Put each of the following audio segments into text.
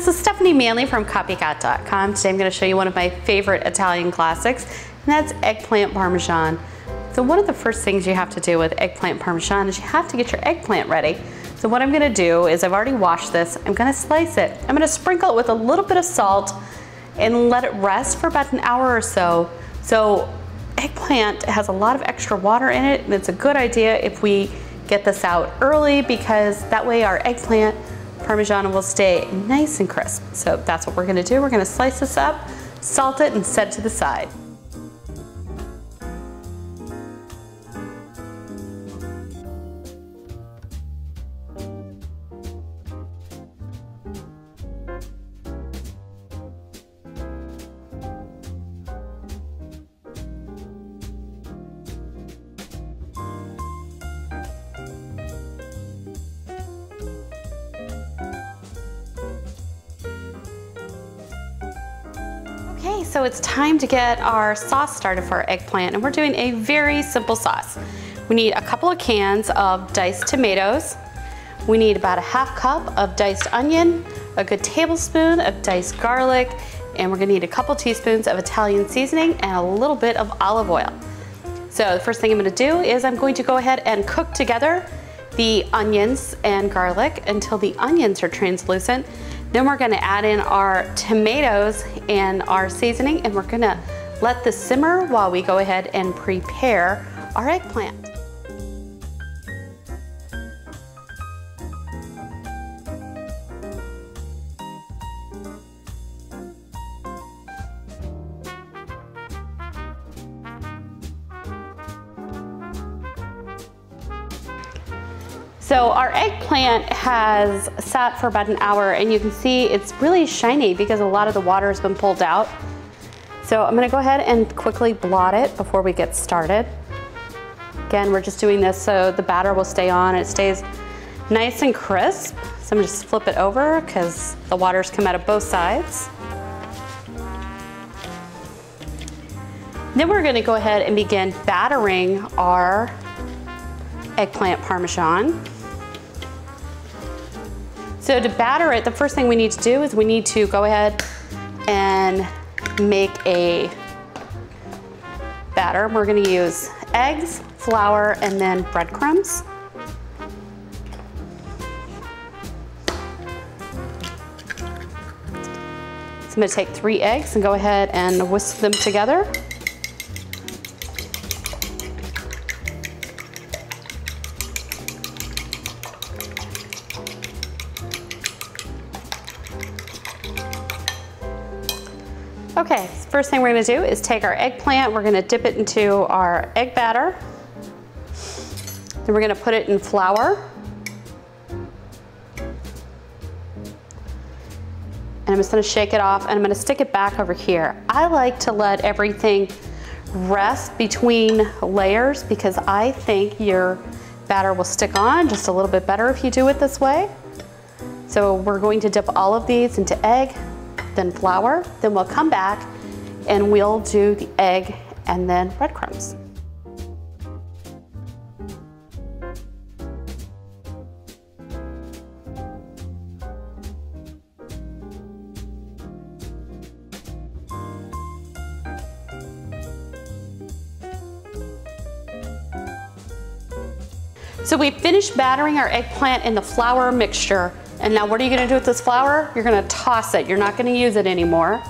this is Stephanie Manley from Copycat.com. Today I'm going to show you one of my favorite Italian classics, and that's eggplant parmesan. So one of the first things you have to do with eggplant parmesan is you have to get your eggplant ready. So what I'm going to do is, I've already washed this, I'm going to slice it. I'm going to sprinkle it with a little bit of salt and let it rest for about an hour or so. So eggplant has a lot of extra water in it, and it's a good idea if we get this out early, because that way our eggplant Parmesan will stay nice and crisp. So that's what we're gonna do. We're gonna slice this up, salt it, and set it to the side. Okay, so it's time to get our sauce started for our eggplant, and we're doing a very simple sauce. We need a couple of cans of diced tomatoes. We need about a half cup of diced onion, a good tablespoon of diced garlic, and we're gonna need a couple teaspoons of Italian seasoning and a little bit of olive oil. So the first thing I'm gonna do is I'm going to go ahead and cook together the onions and garlic until the onions are translucent. Then we're gonna add in our tomatoes and our seasoning, and we're gonna let this simmer while we go ahead and prepare our eggplant. So our eggplant has sat for about an hour, and you can see it's really shiny because a lot of the water has been pulled out. So I'm gonna go ahead and quickly blot it before we get started. Again, we're just doing this so the batter will stay on and it stays nice and crisp. So I'm gonna just flip it over because the water's come out of both sides. Then we're gonna go ahead and begin battering our eggplant parmesan. So to batter it, the first thing we need to do is we need to go ahead and make a batter. We're gonna use eggs, flour, and then breadcrumbs. So I'm gonna take 3 eggs and go ahead and whisk them together. Okay, first thing we're gonna do is take our eggplant, we're gonna dip it into our egg batter. Then we're gonna put it in flour. And I'm just gonna shake it off, and I'm gonna stick it back over here. I like to let everything rest between layers because I think your batter will stick on just a little bit better if you do it this way. So we're going to dip all of these into egg, then flour, then we'll come back and we'll do the egg and then breadcrumbs. So we finished battering our eggplant in the flour mixture. And now what are you gonna do with this flour? You're gonna toss it. You're not gonna use it anymore.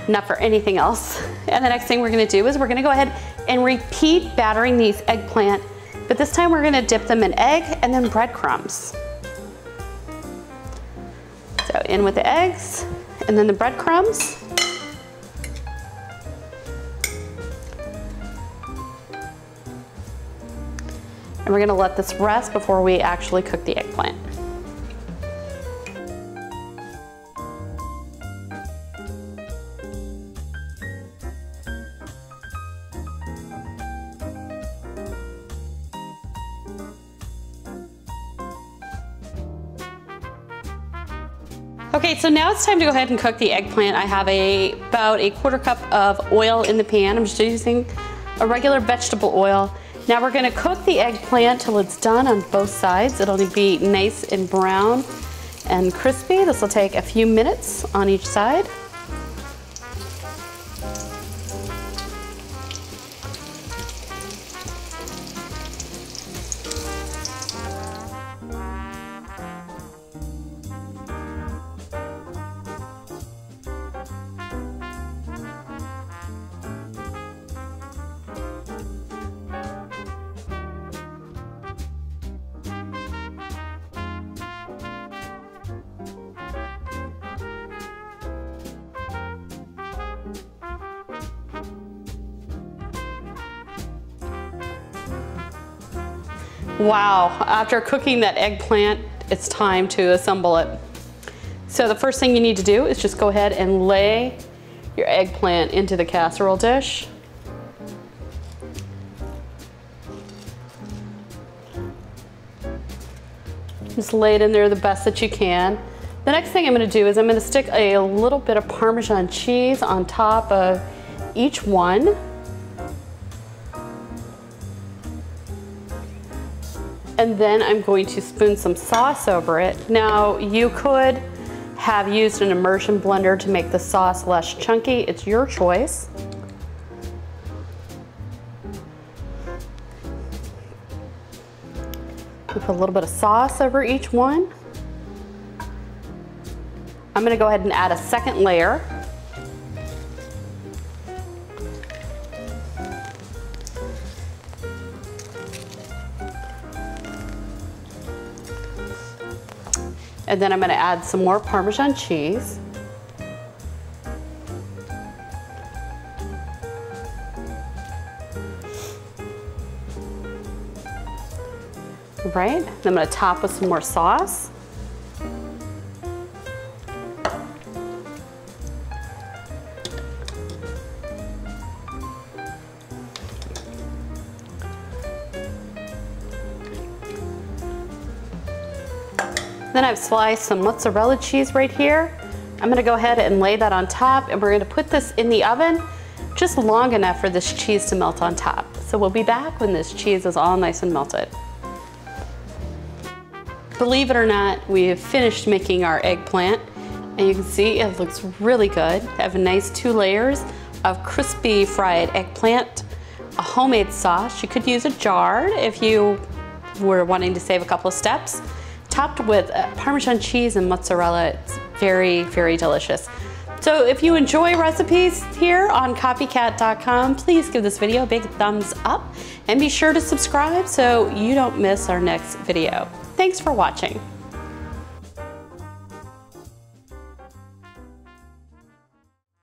Not for anything else. And the next thing we're gonna do is we're gonna go ahead and repeat battering these eggplant, but this time we're gonna dip them in egg and then breadcrumbs. So in with the eggs and then the breadcrumbs. And we're gonna let this rest before we actually cook the eggplant. Okay, so now it's time to go ahead and cook the eggplant. I have about a 1/4 cup of oil in the pan. I'm just using a regular vegetable oil. Now we're gonna cook the eggplant till it's done on both sides. It'll be nice and brown. and crispy. This will take a few minutes on each side. Wow, after cooking that eggplant, it's time to assemble it. So the first thing you need to do is just go ahead and lay your eggplant into the casserole dish. Just lay it in there the best that you can. The next thing I'm going to do is I'm going to stick a little bit of Parmesan cheese on top of each one. And then I'm going to spoon some sauce over it. Now, you could have used an immersion blender to make the sauce less chunky. It's your choice. Put a little bit of sauce over each one. I'm gonna go ahead and add a second layer. And then I'm going to add some more Parmesan cheese. All right, then I'm going to top with some more sauce. Then I've sliced some mozzarella cheese right here. I'm gonna go ahead and lay that on top, and we're gonna put this in the oven just long enough for this cheese to melt on top. So we'll be back when this cheese is all nice and melted. Believe it or not, we have finished making our eggplant, and you can see it looks really good. I have a nice 2 layers of crispy fried eggplant, a homemade sauce. You could use a jar if you were wanting to save a couple of steps. Topped with Parmesan cheese and mozzarella. It's very, very delicious. So if you enjoy recipes here on copycat.com, please give this video a big thumbs up and be sure to subscribe so you don't miss our next video. Thanks for watching.